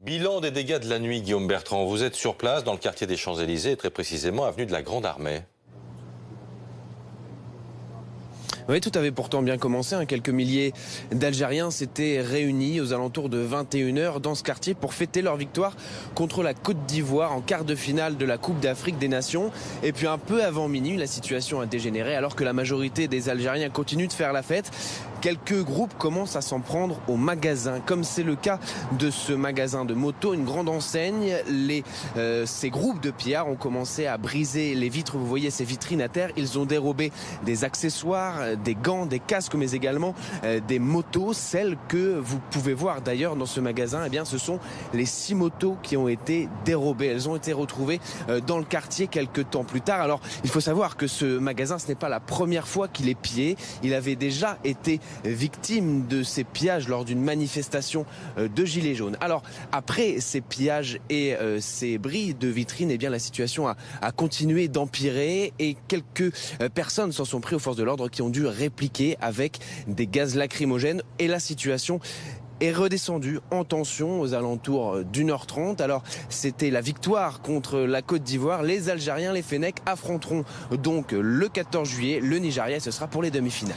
Bilan des dégâts de la nuit, Guillaume Bertrand. Vous êtes sur place dans le quartier des Champs-Élysées, et très précisément avenue de la Grande Armée. Oui, tout avait pourtant bien commencé. Quelques milliers d'Algériens s'étaient réunis aux alentours de 21h dans ce quartier pour fêter leur victoire contre la Côte d'Ivoire en quart de finale de la Coupe d'Afrique des Nations. Et puis un peu avant minuit, la situation a dégénéré alors que la majorité des Algériens continuent de faire la fête. Quelques groupes commencent à s'en prendre aux magasins, comme c'est le cas de ce magasin de moto, une grande enseigne. Ces groupes de pillards ont commencé à briser les vitres. Vous voyez ces vitrines à terre. Ils ont dérobé des accessoires, des gants, des casques, mais également des motos. Celles que vous pouvez voir d'ailleurs dans ce magasin, eh bien, ce sont les 6 motos qui ont été dérobées. Elles ont été retrouvées dans le quartier quelques temps plus tard. Alors, il faut savoir que ce magasin, ce n'est pas la première fois qu'il est pillé. Il avait déjà été victime de ces pillages lors d'une manifestation de Gilets jaunes. Alors, après ces pillages et ces bris de vitrines, eh bien, la situation a continué d'empirer et quelques personnes s'en sont pris aux forces de l'ordre qui ont dû répliquer avec des gaz lacrymogènes et la situation est redescendue en tension aux alentours d'1h30. Alors, c'était la victoire contre la Côte d'Ivoire. Les Algériens, les Fennecs, affronteront donc le 14 juillet le Nigeria et ce sera pour les demi-finales.